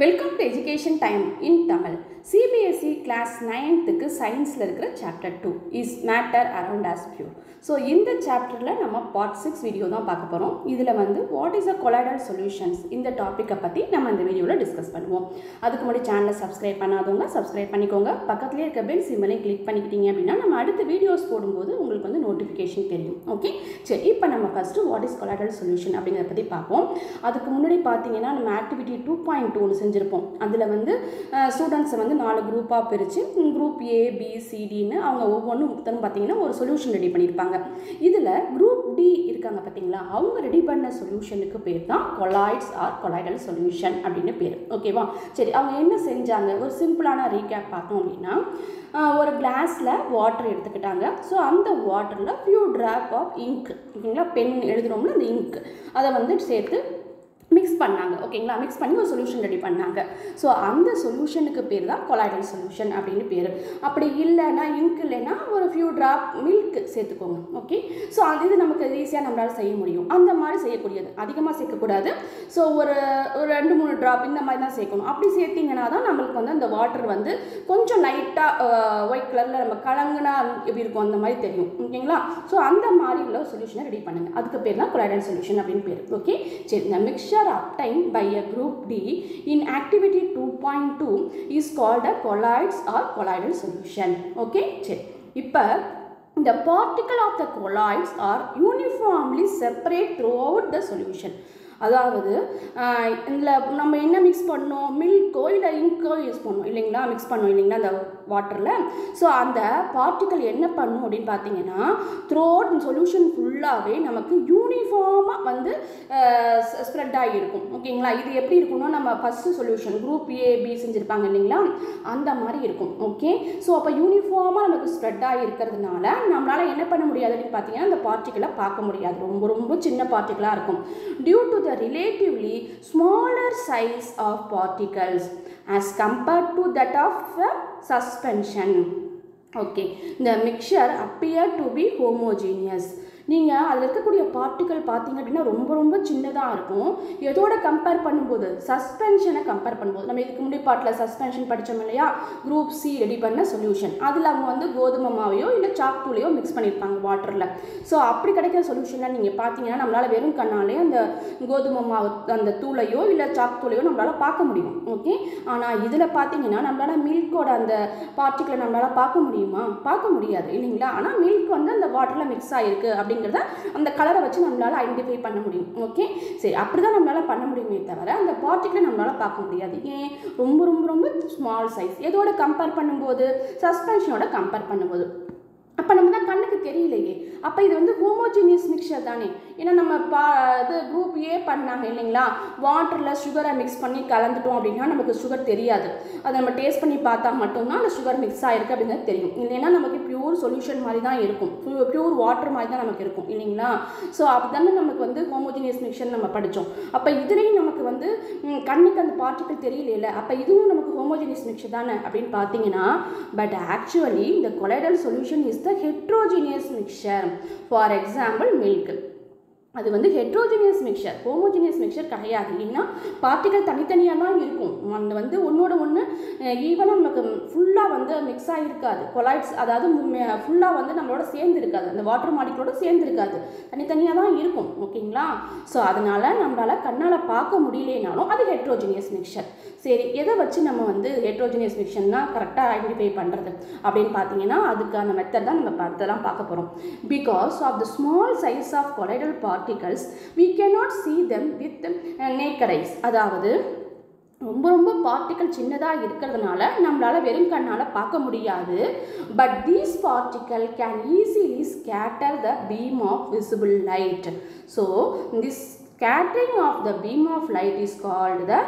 Welcome to education time in Tamil. CBSE class 9th சயின்ஸில் இருக்கிற chapter 2 is matter around us pure. So இந்த சாப்டரில் நம்ம பார்ட் 6 வீடியோ தான் பார்க்க போகிறோம். இதில் what is a colloidal solutions இந்த டாப்பிக்கை பற்றி நம்ம இந்த வீடியோவில் டிஸ்கஸ் பண்ணுவோம். அதுக்கு முன்னாடி சேனலை சப்ஸ்கிரைப் பண்ணாதவங்க சப்ஸ்கிரைப் பண்ணிக்கோங்க. பக்கத்துலேயே இருக்க பெல் சிம்பலையும் கிளிக் பண்ணிக்கிட்டீங்க அப்படின்னா நம்ம அடுத்த வீடியோஸ் போடும்போது உங்களுக்கு நோட்டிஃபிகேஷன் தெரியும். ஓகே, சரி, இப்போ நம்ம first what is colloidal solution அப்படிங்கிறத பற்றி பார்ப்போம். அதுக்கு முன்னாடி பார்த்தீங்கன்னா நம்ம ஆக்டிவிட்டி 2.2 செஞ்சுருப்போம். அதில் ஸ்டூடெண்ட்ஸை 4 குரூப்பாக பிரித்து குரூப் ஏ பி சிடின்னு அவங்க ஒவ்வொன்றும் பார்த்தீங்கன்னா ஒரு சொல்யூஷன் ரெடி பண்ணியிருப்பாங்க. இதில் குரூப் டி இருக்காங்க பார்த்தீங்களா, அவங்க ரெடி பண்ண சொல்யூஷனுக்கு பேர் தான் கொலாய்ட்ஸ் ஆர் கொலாய்டல் சொல்யூஷன் அப்படின்னு பேர். ஓகேவா, சரி, அவங்க என்ன செஞ்சாங்க ஒரு சிம்பிளான ரீகேப் பார்த்தோம் அப்படின்னா, ஒரு கிளாஸில் வாட்டர் எடுத்துக்கிட்டாங்க. ஸோ அந்த வாட்டரில் ஃபியூ ட்ராப் ஆஃப் இங்க், ஓகேங்களா, பென் எழுதுகிறோம்ல அந்த இங்க், அதை சேர்த்து மிக்ஸ் பண்ணாங்க. ஓகேங்களா, மிக்ஸ் பண்ணி ஒரு சொல்யூஷன் ரெடி பண்ணாங்க. ஸோ அந்த சொல்யூஷனுக்கு பேர் தான் கொலாய்டல் சொல்யூஷன் அப்படின்னு பேர். அப்படி இல்லைன்னா இங்க் இல்லைன்னா ஒரு ஃபியூ ட்ராப் மில்க் சேர்த்துக்கோங்க. ஓகே, ஸோ இது நமக்கு ஈஸியாக நம்மளால் செய்ய முடியும். அந்த மாதிரி செய்யக்கூடியது, அதிகமாக சேர்க்கக்கூடாது. ஸோ ஒரு 2-3 ட்ராப் இந்த மாதிரி தான் சேர்க்கணும். அப்படி சேர்த்திங்கன்னா தான் நம்மளுக்கு அந்த வாட்டர் கொஞ்சம் லைட்டாக ஒயிட் கலரில் நம்ம கலங்குனா எப்படி இருக்கும் அந்த மாதிரி தெரியும். ஓகேங்களா, ஸோ அந்த மாதிரி உள்ள சொல்யூஷனை ரெடி பண்ணுங்கள். அதுக்கு பேர் தான் கொலாய்டல் சொல்யூஷன் அப்படின்னு பேர். ஓகே, சரி, இந்த mixer obtained by a group D in activity 2.2 is called a colloids or colloidal solution. Okay, சரி, இப்போ the particle of the colloids are uniformly separate throughout the solution. அதாவது இதில் நம்ம என்ன மிக்ஸ் பண்ணோம், மில்க்கோ இல்லை இங்கோ யூஸ் பண்ணோம் இல்லைங்களா, மிக்ஸ் பண்ணோம் இல்லைங்களா அந்த வாட்டரில். ஸோ அந்த பார்ட்டிக்கல் என்ன பண்ணும் அப்படின்னு பார்த்தீங்கன்னா, த்ரூ அவுட் சொல்யூஷன் ஃபுல்லாகவே நமக்கு யூனிஃபார்மாக ஸ்ப்ரெட் ஆகியிருக்கும். ஓகேங்களா, இது எப்படி இருக்கும்னா நம்ம first solution group A B செஞ்சுருப்பாங்க இல்லைங்களா, அந்த மாதிரி இருக்கும். ஓகே, ஸோ அப்போ யூனிஃபார்மாக நமக்கு ஸ்ப்ரெட் ஆகிருக்கிறதுனால நம்மளால் என்ன பண்ண முடியாது அப்படின்னு பார்த்தீங்கன்னா அந்த பார்ட்டிக்கலை பார்க்க முடியாது. ரொம்ப ரொம்ப சின்ன பார்ட்டிக்கலாக இருக்கும். Due to relatively smaller size of particles as compared to that of suspension. Okay, the mixture appear to be homogeneous. நீங்கள் அதில் இருக்கக்கூடிய பார்ட்டிக்கல் பார்த்தீங்க அப்படின்னா ரொம்ப ரொம்ப சின்னதாக இருக்கும். எதோட கம்பேர் பண்ணும்போது, சஸ்பென்ஷனை கம்பேர் பண்ணும்போது, நம்ம இதுக்கு முன்னாடி பாட்டில் சஸ்பென்ஷன் படித்தோம் இல்லையா, குரூப் சி ரெடி பண்ண சொல்யூஷன், அதில் அவங்க கோதுமை மாவையோ இல்லை சாக் தூளையோ மிக்ஸ் பண்ணியிருப்பாங்க வாட்டரில். ஸோ அப்படி கிடைக்கிற சொல்யூஷனில் நீங்கள் பார்த்தீங்கன்னா நம்மளால் வெறும் கண்ணாலே அந்த கோதுமை மாவு அந்த தூளையோ இல்லை சாக் தூளையோ நம்மளால் பார்க்க முடியும். ஓகே, ஆனால் இதில் பார்த்தீங்கன்னா நம்மளால் மில்கோட அந்த பார்ட்டிக்கலை நம்மளால் பார்க்க முடியுமா, பார்க்க முடியாது இல்லைங்களா. ஆனால் மில்க் அந்த வாட்டரில் மிக்ஸ் ஆகிருக்கு அப்படிங்கிறத அந்த கலரை வச்சு நம்மளால் ஐடென்டிஃபை பண்ண முடியும். ஓகே, சரி, அப்படி தான் நம்மளால் பண்ண முடியுமே தவிர அந்த பார்ட்டிக்கலை நம்மளால் பார்க்க முடியாது. ஏன், ரொம்ப ரொம்ப ரொம்ப ஸ்மால் சைஸ். எதோட கம்பேர் பண்ணும்போது, சஸ்பென்ஷனோட கம்பேர் பண்ணும்போது. அப்போ நம்ம தான் கண்ணுக்கு தெரியலையே. அப்போ இது ஹோமோஜீனியஸ் மிக்சர் தானே. ஏன்னா நம்ம இது குரூப் ஏ பண்ணாங்க இல்லைங்களா, வாட்டரில் சுகரை மிக்ஸ் பண்ணி கலந்துட்டோம் அப்படின்னா நமக்கு சுகர் தெரியாது. அதை நம்ம டேஸ்ட் பண்ணி பார்த்தா மட்டும்தான் அந்த சுகர் மிக்ஸ் ஆகிருக்கு அப்படிங்கிறது தெரியும். இல்லைன்னா நமக்கு பியூர் சொல்யூஷன் மாதிரி தான் இருக்கும், பியூர் வாட்டர் மாதிரி தான் நமக்கு இருக்கும் இல்லைங்களா. ஸோ அதுதானே நமக்கு ஹோமோஜீனியஸ் மிக்சர் நம்ம படித்தோம். அப்போ இதுலேயும் நமக்கு கண்ணுக்கு அந்த பார்ட்டிக்கல் தெரியல. அப்போ இதுவும் நமக்கு ஹோமோஜீனியஸ் மிக்சர் தானே அப்படின்னு பார்த்தீங்கன்னா, பட் ஆக்சுவலி இந்த colloidal solution is the heterogeneous mixture. For example, milk. அது ஹெட்ரோஜினியஸ் மிக்சர், ஹோமோஜினியஸ் மிக்சர் கிடையாது. ஏன்னா பார்ட்டிகல் தனித்தனியாக தான் இருக்கும். அந்த ஒன்றோட ஒன்று ஈவனாக நமக்கு ஃபுல்லாக மிக்ஸ் ஆகிருக்காது. கொலாய்ட்ஸ் அதாவது ஃபுல்லாக நம்மளோட சேர்ந்து இருக்காது, அந்த வாட்டர் மாலிகுலோட சேர்ந்து இருக்காது, தனித்தனியாக தான் இருக்கும். ஓகேங்களா, ஸோ அதனால் நம்மளால் கண்ணால் பார்க்க முடியலனாலும் அது ஹெட்ரோஜினியஸ் மிக்சர். சரி, எதை வச்சு நம்ம ஹெட்ரோஜினியஸ் மிக்சர்னா கரெக்டாக ஐடென்டிஃபை பண்ணுறது அப்படின்னு பார்த்தீங்கன்னா அதுக்கான மெத்தட் தான் நம்ம அடுத்ததான் பார்க்க போகிறோம். Because of the small size of colloidal particles we cannot see them with naked eyes. அதாவது ரொம்ப ரொம்ப பார்ட்டிக்கல் சின்னதாக இருக்கிறதுனால நம்மளால் வெறும் கண்ணால் பார்க்க முடியாது. But these particle can easily scatter the beam of visible light. So this scattering of the beam of light is called the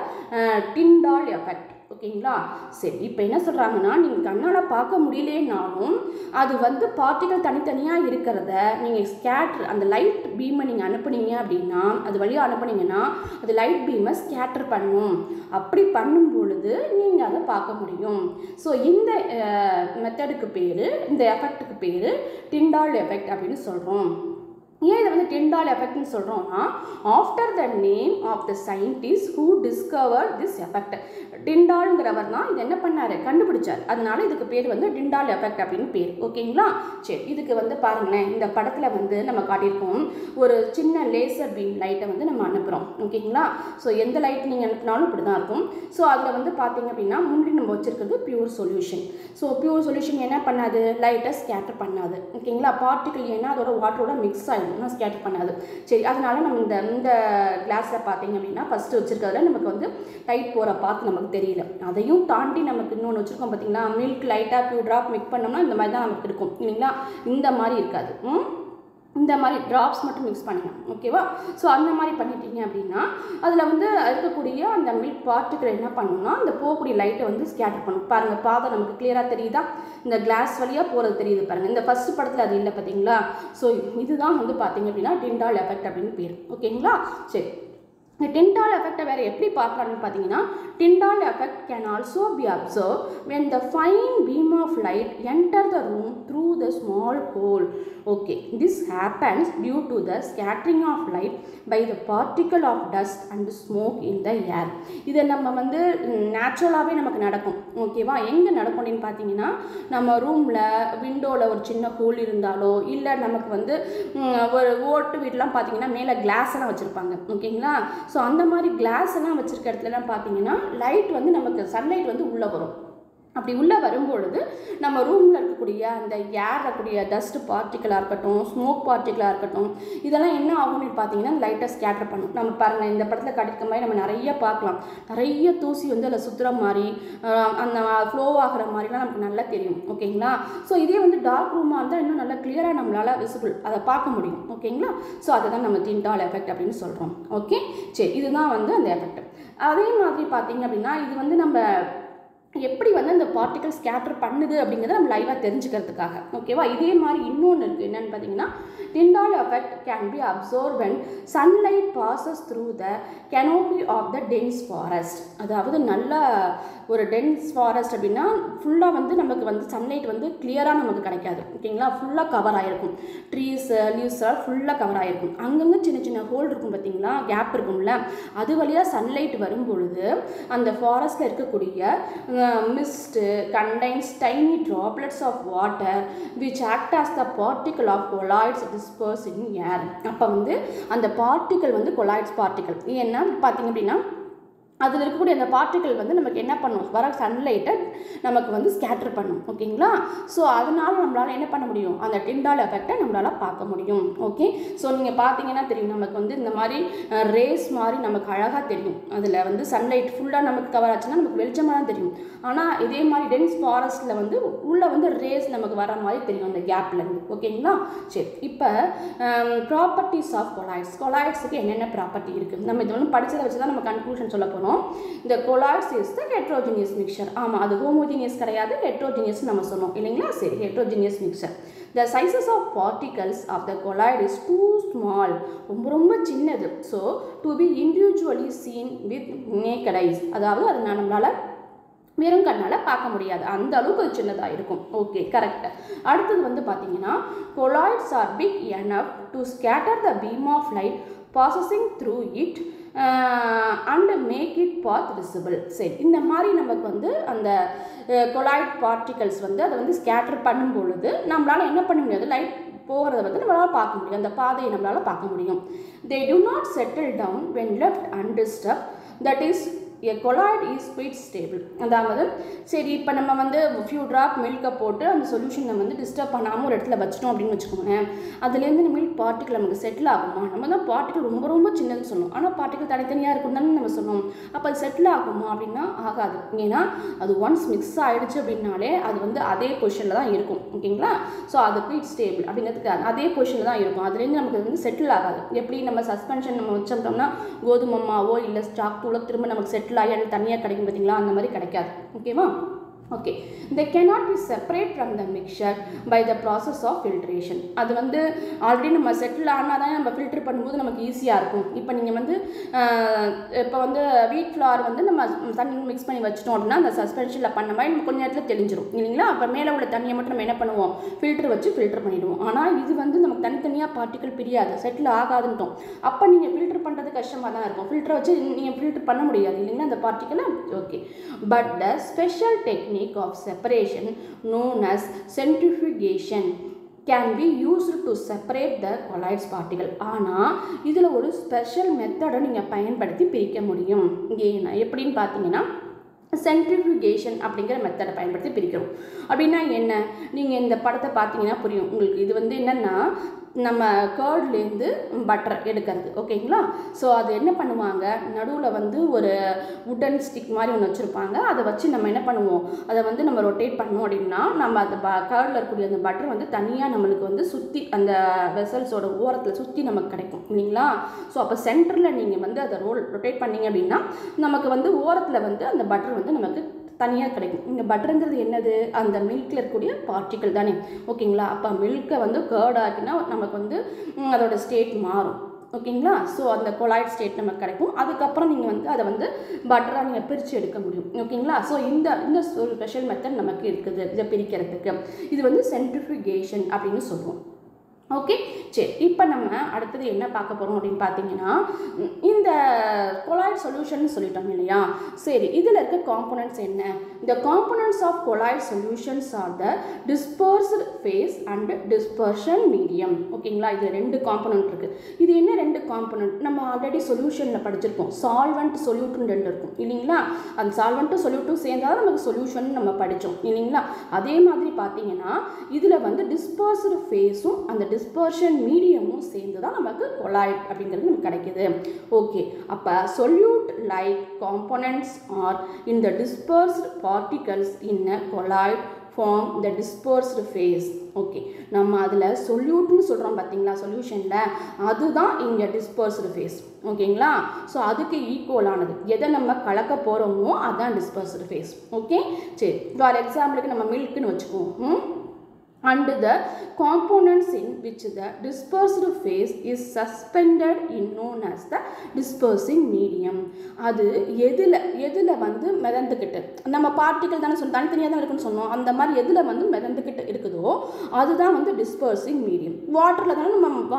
Tyndall effect. ஓகேங்களா, சரி, இப்போ என்ன சொல்கிறாங்கன்னா, நீங்கள் கண்ணால் பார்க்க முடியலனாலும் அது பார்ட்டிகல் தனித்தனியாக இருக்கிறத நீங்கள் ஸ்கேட்டர், அந்த லைட் பீமை நீங்கள் அனுப்புனீங்க அப்படின்னா, அது வழியாக அனுப்புனீங்கன்னா அது லைட் பீமை ஸ்கேட்டர் பண்ணும். அப்படி பண்ணும் பொழுது நீங்கள் அதை பார்க்க முடியும். ஸோ இந்த மெத்தடுக்கு பேர், இந்த எஃபெக்ட்டுக்கு பேர் டிண்டால் எஃபெக்ட் அப்படின்னு சொல்கிறோம். ஏன் இதை வந்து டிண்டால் எஃபெக்ட்னு சொல்கிறோம்னா after the name of the scientist who discover this effect. டிண்டால்ங்கிறவர் தான் இது என்ன பண்ணார், கண்டுபிடிச்சார். அதனால இதுக்கு பேர் வந்து டிண்டால் எஃபெக்ட் அப்படின்னு பேர். ஓகேங்களா? சரி, இதுக்கு வந்து பாருங்களேன், இந்த படத்தில் வந்து நம்ம காட்டியிருக்கோம் ஒரு சின்ன லேசர் பீம் லைட்டை வந்து நம்ம அனுப்புகிறோம். ஓகேங்களா? ஸோ எந்த லைட் நீங்கள் அனுப்பினாலும் இப்படி தான் இருக்கும். ஸோ அதில் வந்து பார்த்தீங்க அப்படின்னா முன்னாடி நம்ம வச்சுருக்கிறது pure solution. So pure solution என்ன பண்ணாது, லைட்டை ஸ்கேட்டர் பண்ணாது. ஓகேங்களா? பார்ட்டிகல் ஏன்னா அதோட வாட்டரோட மிக்ஸ் ஆகிடும், ஸ்கேட்டர் பண்ணாது. சரி, அதனால நம்ம இந்த கிளாஸில் பார்த்தீங்க அப்படின்னா ஃபஸ்ட்டு வச்சுருக்கிறதுல நமக்கு வந்து லைட் போகிற பார்த்து நமக்கு தெரியல. அதையும் தாண்டி நமக்கு இன்னொன்று வச்சுருக்கோம் பார்த்தீங்களா, மில்க் லைட்டாக ஃபியூ ட்ராப் மிக்ஸ் பண்ணோம்னா இந்த மாதிரி தான் நமக்கு இருக்கும் இல்லைங்களா? இந்த மாதிரி இருக்காது, இந்த மாதிரி ட்ராப்ஸ் மட்டும் மிக்ஸ் பண்ணிக்கலாம். ஓகேவா? ஸோ அந்த மாதிரி பண்ணிட்டீங்க அப்படின்னா அதில் வந்து இருக்கக்கூடிய அந்த மில்க் பார்ட்டிகள் என்ன பண்ணணும்னா அந்த போகக்கூடிய லைட்டை வந்து ஸ்கேட்டர் பண்ணும். பாருங்கள், பாதை நமக்கு கிளியராக தெரியுதா? இந்த கிளாஸ் வழியாக போகிறது தெரியுது பாருங்கள். இந்த ஃபஸ்ட்டு படத்தில் அது இல்லை பார்த்தீங்களா? ஸோ இதுதான் வந்து பார்த்தீங்க அப்படின்னா டிண்டால் எஃபெக்ட் அப்படின்னு பேர். ஓகேங்களா? சரி, இந்த டிண்டால் எஃபெக்டை வேறு எப்படி பார்க்கலான்னு பார்த்தீங்கன்னா Tyndall effect can also be observe when the fine beam of light enter the room through the small hole. Okay, this happens due to the scattering of light by the particle of dust and smoke in the air. இதை நம்ம வந்து நேச்சுரலாகவே நமக்கு நடக்கும். ஓகேவா? எங்கே நடக்கும் அப்படின்னு பார்த்தீங்கன்னா நம்ம ரூமில் விண்டோவில் ஒரு சின்ன ஹோல் இருந்தாலோ இல்லை நமக்கு வந்து ஒரு ஓட்டு வீடெலாம் பார்த்தீங்கன்னா மேலே கிளாஸ் எல்லாம் வச்சுருப்பாங்க. ஓகேங்களா? ஸோ அந்த மாதிரி கிளாஸ் எல்லாம் வச்சுருக்க இடத்துலலாம் பார்த்தீங்கன்னா லைட் வந்து நமக்கு சன்லைட் வந்து உள்ளே வரும். அப்படி உள்ளே வரும்பொழுது நம்ம ரூமில் இருக்கக்கூடிய அந்த ஏரில் இருக்கக்கூடிய டஸ்ட் பார்ட்டிக்கலாக இருக்கட்டும், ஸ்மோக் பார்ட்டிக்கலாக இருக்கட்டும், இதெல்லாம் என்ன ஆகும்னு பார்த்தீங்கன்னா லைட்டாக ஸ்கேட்டர் பண்ணும். நம்ம பாருங்கள், இந்த படத்தில் காட்டிக்க மாதிரி நம்ம நிறைய பார்க்கலாம். நிறைய தூசி வந்து அதில் சுற்றுற மாதிரி அந்த ஃப்ளோ ஆகிற மாதிரிலாம் நமக்கு நல்லா தெரியும். ஓகேங்களா? ஸோ இதே வந்து டார்க் ரூமாக இருந்தால் இன்னும் நல்லா கிளியராக நம்மளால் விசிபிள் அதை பார்க்க முடியும். ஓகேங்களா? ஸோ அதை தான் நம்ம டிண்டால் எஃபெக்ட் அப்படின்னு சொல்கிறோம். ஓகே, சரி, இதுதான் வந்து அந்த எஃபெக்ட். அதே மாதிரி பார்த்தீங்க அப்படின்னா இது வந்து நம்ம எப்படி வந்து அந்த பார்ட்டிகல் ஸ்கேட்டர் பண்ணுது அப்படிங்கிறத நம்ம லைவாக தெரிஞ்சுக்கிறதுக்காக. ஓகேவா? இதே மாதிரி இன்னொன்று இருக்குது. என்னென்னு பார்த்தீங்கன்னா Tyndall effect can be observe when sunlight passes through the canopy of the dense forest. அதாவது நல்ல ஒரு டென்ஸ் ஃபாரஸ்ட் அப்படின்னா ஃபுல்லாக வந்து நமக்கு வந்து சன்லைட் வந்து கிளியராக நமக்கு கிடைக்காது. ஓகேங்களா? ஃபுல்லாக கவர் ஆகிருக்கும், ட்ரீஸ் லீவ்ஸாக ஃபுல்லாக கவர் ஆகிருக்கும். அங்கங்கே சின்ன சின்ன ஹோல் இருக்கும் பார்த்தீங்களா, கேப் இருக்கும்ல, அது வழியாக சன்லைட் வரும்பொழுது அந்த ஃபாரஸ்ட்டில் இருக்கக்கூடிய mist contains tiny droplets of water which act as the particle of colloids dispersed in air. அப்போ வந்து அந்த பார்ட்டிக்கல் வந்து கொலாய்ட்ஸ் பார்ட்டிக்கல் ஏன்னா பார்த்தீங்க அப்படின்னா அதில் இருக்கக்கூடிய அந்த பார்ட்டிக்கல் வந்து நமக்கு என்ன பண்ணும், வர சன்லைட்டை நமக்கு வந்து ஸ்கேட்டர் பண்ணும். ஓகேங்களா? ஸோ அதனால் நம்மளால் என்ன பண்ண முடியும், அந்த டிண்டால் எஃபெக்டை நம்மளால் பார்க்க முடியும். ஓகே, ஸோ நீங்கள் பார்த்தீங்கன்னா தெரியும் நமக்கு வந்து இந்த மாதிரி ரேஸ் மாதிரி நமக்கு அழகாக தெரியும். அதில் வந்து சன்லைட் ஃபுல்லாக நமக்கு கவர் ஆச்சுன்னா நமக்கு வெளிச்சமாக தான் தெரியும். ஆனால் இதே மாதிரி டென்ஸ் ஃபாரஸ்ட்டில் வந்து உள்ளே வந்து ரேஸ் நமக்கு வர மாதிரி தெரியும் அந்த கேப்லேருந்து. ஓகேங்களா? சரி, இப்போ ப்ராப்பர்ட்டிஸ் ஆஃப் கொலாய்ட்ஸ். கொலாய்ட்ஸுக்கு என்னென்ன ப்ராப்பர்ட்டி இருக்குது நம்ம இது வந்து படித்ததை வச்சு தான் நம்ம கன்க்ளூஷன் சொல்ல போகிறோம். இந்த colloids is the heterogeneous mixture. ஆமாம், அது ஹோமோஜினியஸ் கிடையாது, ஹெட்ரோஜினியஸ் நம்ம சொன்னோம் இல்லைங்களா? சரி, heterogeneous mixture. The sizes of particles of the colloid is too small. ரொம்ப சின்னது. So to be individually seen with naked eyes. அதாவது அது நம்மளால வெறும் கண்ணால் பார்க்க முடியாது, அந்த அளவுக்கு சின்னதாக இருக்கும். Okay, correct. அடுத்தது வந்து பார்த்தீங்கன்னா colloids are big enough to scatter the beam of light passing through it and make it path visible. சரி, இந்த மாதிரி நமக்கு வந்து அந்த கொலாய்ட் பார்ட்டிகல்ஸ் வந்து அதை வந்து ஸ்கேட்டர் பண்ணும் பொழுது நம்மளால் என்ன பண்ண முடியாது, லைட் போகிறத வந்து நம்மளால் பார்க்க முடியும், அந்த பாதையை நம்மளால் பார்க்க முடியும். They do not settle down when left undisturbed. That is a colloid is quite stable. அதாவது சரி, இப்போ நம்ம வந்து ஃபியூ ட்ராப் மில்கை போட்டு அந்த சொல்யூஷனை வந்து டிஸ்டர்ப் பண்ணாமல் ஒரு இடத்துல வச்சிட்டோம் அப்படின்னு வச்சுக்கோங்களேன், அதுலேருந்து இந்த மில்க் பார்ட்டிகல் நமக்கு செட்டில் ஆகுமா? நம்ம தான் பார்ட்டிகல் ரொம்ப சின்னதுன்னு சொன்னோம், ஆனால் பார்ட்டிகல் தனித்தனியாக இருக்கும் தானே நம்ம சொன்னோம். அப்போ அது செட்டில் ஆகுமா அப்படின்னா ஆகாது. ஏன்னா அது ஒன்ஸ் மிக்ஸ் ஆகிடுச்சு அப்படின்னாலே அது வந்து அதே பொசிஷனில் தான் இருக்கும். ஓகேங்களா? ஸோ அது குயிட் ஸ்டேபிள் அப்படிங்கிறதுக்கு அதே பொசிஷனில் தான் இருக்கும், அதுலேருந்து நமக்கு வந்து செட்டில் ஆகாது. எப்படி நம்ம சஸ்பென்ஷன் நம்ம வச்சோம்னா கோதுமை மாவோ இல்லை ஸ்டாக் தூளோ திரும்ப நமக்கு செட்டில் ஆகி தனியாக கிடைக்கும் பார்த்தீங்களா, அந்த மாதிரி கிடைக்காது. ஓகேவா? Okay, they cannot be separate from the mixture by the process of filtration. அது வந்து ஆல்ரெடி நம்ம செட்டில் ஆனால் தான் நம்ம ஃபில்டர் பண்ணும்போது நமக்கு ஈஸியாக இருக்கும். இப்போ நீங்கள் வந்து இப்போ வந்து வீட் ஃப்ளார் வந்து நம்ம தண்ணி மிக்ஸ் பண்ணி வச்சிட்டோம் அப்படின்னா அந்த சஸ்பென்ஷனில் பண்ண மாதிரி நம்ம கொஞ்சம் நேரத்தில் தெளிஞ்சிடும் இல்லைங்களா. அப்போ மேலே உள்ள தண்ணியை மட்டும் நம்ம என்ன பண்ணுவோம், ஃபில்டர் வச்சு ஃபில்டர் பண்ணிவிடுவோம். ஆனால் இது வந்து நமக்கு தனித்தனியாக பார்ட்டிகல் பிரியாது, செட்டில் ஆகாதுன்ட்டோம். அப்போ நீங்கள் ஃபில்டர் பண்ணுறது கஷ்டமாக தான் இருக்கும். ஃபில்டரை வச்சு நீங்கள் ஃபில்டர் பண்ண முடியாது இல்லைங்களா அந்த பார்ட்டிக்கலை. Okay, but the special technique of separation known as centrifugation can be used to separate the colloids particle. ஆனால் இதில் ஒரு ஸ்பெஷல் மெத்தடை நீங்கள் பயன்படுத்தி பிரிக்க முடியும். ஏன்னா எப்படின்னு பார்த்தீங்கன்னா சென்ட்ரிஃபியூகேஷன் அப்படிங்கிற மெத்தடை பயன்படுத்தி பிரிக்கிறோம். அப்படின்னா என்ன, நீங்கள் இந்த படத்தை பார்த்தீங்கன்னா புரியும் உங்களுக்கு. இது வந்து என்னென்னா நம்ம கர்ட்லேருந்து பட்டர் எடுக்கிறது ஓகேங்களா. ஸோ அது என்ன பண்ணுவாங்க, நடுவில் வந்து ஒரு வுடன் ஸ்டிக் மாதிரி ஒன்று வச்சுருப்பாங்க. அதை வச்சு நம்ம என்ன பண்ணுவோம், அதை வந்து நம்ம ரொட்டேட் பண்ணோம் அப்படின்னா நம்ம அந்த கர்டில் இருக்கக்கூடிய அந்த பட்டர் வந்து தனியாக நம்மளுக்கு வந்து சுற்றி அந்த வெசல்ஸோட ஓரத்தில் சுற்றி நமக்கு கிடைக்கும் இல்லைங்களா. ஸோ அப்போ சென்டரில் நீங்கள் வந்து அதை ரொட்டேட் பண்ணிங்க அப்படின்னா நமக்கு வந்து ஓரத்தில் வந்து அந்த பட்டர் வந்து நமக்கு தனியாக கிடைக்கும். இந்த பட்டருங்கிறது என்னது, அந்த மில்கில் இருக்கக்கூடிய பார்ட்டிக்கல் தானே ஓகேங்களா. அப்போ மில்கை வந்து கர்ட் ஆக்கினா நமக்கு வந்து அதோட ஸ்டேட் மாறும் ஓகேங்களா. ஸோ அந்த கொலாய்ட் ஸ்டேட் நமக்கு கிடைக்கும். அதுக்கப்புறம் நீங்கள் வந்து அதை வந்து பட்டராக நீங்கள் பிரித்து எடுக்க முடியும் ஓகேங்களா. ஸோ இந்த ஒரு ஸ்பெஷல் மெத்தட் நமக்கு இருக்குது இதை பிரிக்கிறதுக்கு. இது வந்து சென்ட்ரிஃபியூகேஷன் அப்படின்னு சொல்லுவோம். ஓகே, சரி. இப்போ நம்ம அடுத்தது என்ன பார்க்க போகிறோம் அப்படின்னு பார்த்தீங்கன்னா இந்த கொலாய்ட் சொல்யூஷன் சொல்லிட்டோம் இல்லையா. சரி, இதில் இருக்க காம்போனன்ட்ஸ் என்ன, இந்த components of colloid solutions are the dispersed phase and dispersion medium ஓகேங்களா. இது ரெண்டு காம்போனன்ட் இருக்குது. இது என்ன ரெண்டு காம்போனன்ட், நம்ம ஆல்ரெடி சொல்யூஷனில் படிச்சிருக்கோம். சால்வெண்ட் சொல்யூட்னு ரெண்டு இருக்கும் இல்லைங்களா. அந்த சால்வெண்ட்டும் சொல்யூட்டும் சேர்ந்தால் நமக்கு சொல்யூஷன் நம்ம படித்தோம் இல்லைங்களா. அதே மாதிரி பார்த்தீங்கன்னா இதில் வந்து டிஸ்பர்ஸ்டு ஃபேஸும் அந்த டிஸ்பர்ஷன் மீடியமும் சேர்ந்து தான் நமக்கு கொலாய்ட் அப்படிங்கிறது நமக்கு கிடைக்குது. ஓகே, அப்போ solute like components are in the dispersed particles in a colloid form the dispersed phase. Okay, நம்ம அதில் சொல்யூட்னு சொல்கிறோம் பார்த்தீங்களா சொல்யூஷனில், அதுதான் இங்கே டிஸ்பர்ஸ்டு ஃபேஸ் ஓகேங்களா. ஸோ அதுக்கு ஈக்குவலானது எதை நம்ம கலக்க போகிறோமோ அதுதான் டிஸ்பர்ஸ்டு ஃபேஸ். ஓகே, சரி. ஃபார் எக்ஸாம்பிளுக்கு நம்ம மில்க்குன்னு வச்சுக்குவோம். And the components in which the dispersed phase is suspended in known as the dispersing medium. அது எதில் வந்து மிதந்துக்கிட்டு நம்ம பார்ட்டிகல் தானே சொன்னோம், தனித்தனியாக தான் இருக்குன்னு சொன்னோம். அந்த மாதிரி எதில் வந்து மிதந்துக்கிட்டு இருக்குதோ அதுதான் வந்து டிஸ்பர்சிங் மீடியம். வாட்டரில் தானே நம்ம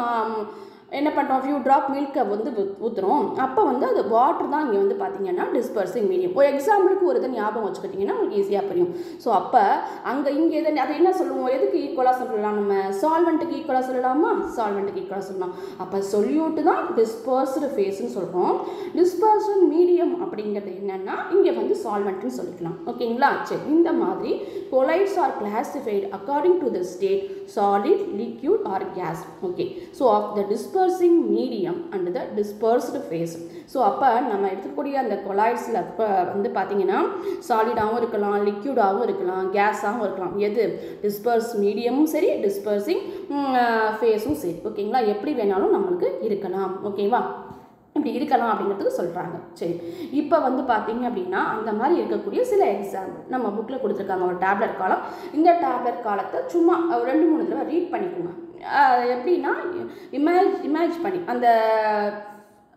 என்ன பண்ணுறோம், ஃபியூ ட்ராப் மில்கை வந்து ஊற்றுறோம். அப்போ வந்து அது வாட்டர் தான் இங்கே வந்து பார்த்தீங்கன்னா டிஸ்பர்சிங் மீடியம். ஒரு எக்ஸாம்பிளுக்கு ஒரு இதை ஞாபகம் வச்சுக்கிட்டிங்கன்னா உங்களுக்கு ஈஸியாக புரியும். ஸோ அப்போ அங்கே இங்கே எதை அதை என்ன சொல்லுவோம், எதுக்கு ஈக்குவலாக சொல்லலாம், நம்ம சால்வெண்ட்டுக்கு ஈக்குவலாக சொல்லலாமா, சால்வெண்ட்டுக்கு ஈக்குவலாக சொல்லலாம். அப்போ சொல்யூட்டு தான் டிஸ்பர்ஸ்டு ஃபேஸ்ன்னு சொல்கிறோம். டிஸ்பர்ஷன் மீடியம் அப்படிங்கிறது என்னென்னா இங்கே வந்து சால்வெண்ட்டுன்னு சொல்லிக்கலாம் ஓகேங்களா. சரி, இந்த மாதிரி collides R classified according to the state solid, liquid or gas. Okay, so of the dispersing medium and the dispersed phase. So அப்போ நம்ம எடுத்துக்கூடிய அந்த கொலாய்ட்ஸில் வந்து பார்த்தீங்கன்னா சாலிடாகவும் இருக்கலாம், லிக்யூடாகவும் இருக்கலாம், கேஸாகவும் இருக்கலாம். எது டிஸ்பர்ஸ் மீடியமும் சரி, டிஸ்பர்சிங் ஃபேஸும் சரி ஓகேங்களா. எப்படி வேணாலும் நம்மளுக்கு இருக்கலாம் ஓகேவா, இப்படி இருக்கலாம் அப்படிங்கிறதுக்கு சொல்கிறாங்க. சரி, இப்போ வந்து பார்த்தீங்க அப்படின்னா அந்த மாதிரி இருக்கக்கூடிய சில எக்ஸாம்பிள் நம்ம புக்கில் கொடுத்துருக்காங்க. ஒரு டேப்லெட் காலம், இந்த டேப்லெட் காலத்தை சும்மா 2-3 தடவை ரீட் பண்ணிக்கோங்க. எப்படின்னா இமேஜ் பண்ணி அந்த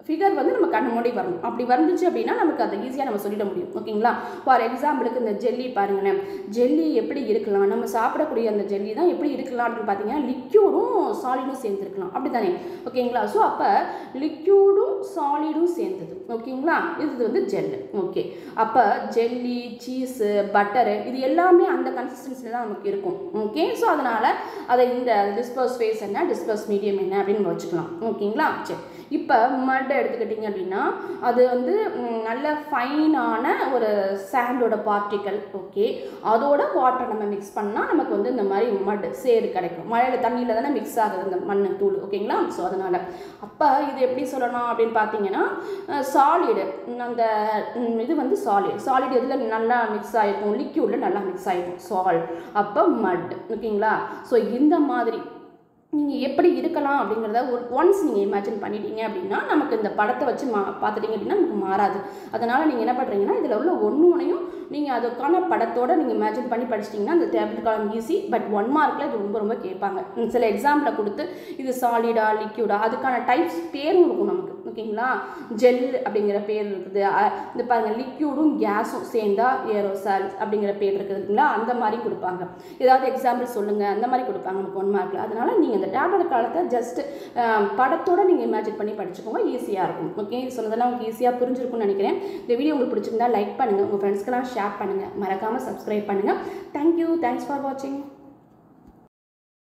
ஃபிகர் வந்து நம்ம கண்ணு மூடி வரணும். அப்படி வந்துச்சு அப்படின்னா நமக்கு அதை ஈஸியாக நம்ம சொல்லிட முடியும் ஓகேங்களா. ஃபார் எக்ஸாம்பிளுக்கு இந்த ஜெல்லி பாருங்களேன், ஜெல்லி எப்படி இருக்கலாம், நம்ம சாப்பிடக்கூடிய அந்த ஜெல்லி தான் எப்படி இருக்கலாம் அப்படின்னு பார்த்தீங்கன்னா லிக்யூடும் சாலிடும் சேர்ந்துருக்கலாம் அப்படி தானே ஓகேங்களா. ஸோ அப்போ லிக்யூடும் சாலிடும் சேர்ந்தது ஓகேங்களா, இது வந்து ஜெல்லு. ஓகே, அப்போ ஜெல்லி, சீஸு, பட்டரு இது எல்லாமே அந்த கன்சிஸ்டன்சியில் தான் நமக்கு இருக்கும். ஓகே, ஸோ அதனால் அதை இந்த டிஸ்பர்ஸ் ஃபேஸ் என்ன, டிஸ்பர்ஸ் மீடியம் என்ன அப்படின்னு வச்சுக்கலாம் ஓகேங்களா. சரி, இப்போ மட் எடுத்துக்கிட்டிங்க அப்படின்னா அது வந்து நல்ல ஃபைனான ஒரு சாண்டோட பார்ட்டிக்கல். ஓகே, அதோட வாட்டர் நம்ம மிக்ஸ் பண்ணால் நமக்கு வந்து இந்த மாதிரி மட் சேறு கிடைக்கும். மழையில் தண்ணியில் தானே மிக்ஸ் ஆகுது இந்த மண் தூள் ஓகேங்களா. ஸோ அதனால் அப்போ இது எப்படி சொல்லணும் அப்படின்னு பார்த்தீங்கன்னா சாலிடு, அந்த இது வந்து சாலிட் எதில் நல்லா மிக்ஸ் ஆகிருக்கும், லிக்யூடில் நல்லா மிக்ஸ் ஆகிருக்கும் சால்ட், அப்போ மட் ஓகேங்களா. ஸோ இந்த மாதிரி நீங்கள் எப்படி இருக்கலாம் அப்படிங்கிறத ஒன்ஸ் நீங்கள் இமேஜின் பண்ணிட்டீங்க அப்படின்னா நமக்கு இந்த படத்தை வச்சு பார்த்துட்டிங்க அப்படின்னா நமக்கு மாறாது. அதனால் நீங்கள் என்ன பண்ணுறீங்கன்னா இதில் உள்ள ஒன்றையும் நீங்கள் அதுக்கான படத்தோடு நீங்கள் இமேஜின் பண்ணி படிச்சிட்டிங்கன்னா அந்த டேப்லெட் காலம் ஈஸி. பட் 1 மார்க்கில் இது ரொம்ப ரொம்ப கேட்பாங்க. சில எக்ஸாம்பிளை கொடுத்து இது சாலிடா லிக்யூடா அதுக்கான டைப்ஸ் பேரும் இருக்கும் நமக்கு, ஓகேங்களா. ஜெல் அப்படிங்கிற பேர் இருக்குது. இந்த பாருங்கள் லிக்யூடும் கேஸும் சேர்ந்தா ஏரோசால் அப்படிங்கிற பேர் இருக்குதுங்களா. அந்த மாதிரி கொடுப்பாங்க. ஏதாவது எக்ஸாம்பிள் சொல்லுங்கள் அந்த மாதிரி கொடுப்பாங்க நமக்கு 1 மார்க்கில். அதனால் நீங்கள் இந்த டேப்லெட் காலத்தை ஜஸ்ட் படத்தோடு நீங்கள் இமேஜின் பண்ணி படிச்சுக்கோங்க, ஈஸியாக இருக்கும். ஓகே, சொன்னதெல்லாம் உங்களுக்கு ஈஸியாக புரிஞ்சிருக்கும்னு நினைக்கிறேன். இந்த வீடியோ உங்களுக்கு பிடிச்சிருந்தா லைக் பண்ணுங்கள், உங்கள் ஃப்ரெண்ட்ஸ்க்கெல்லாம் ஷேர் பண்ணுங்கள், மறக்காமல் சப்ஸ்கிரைப் பண்ணுங்கள். தேங்க்யூ, தேங்க்ஸ் ஃபார் வாட்சிங்.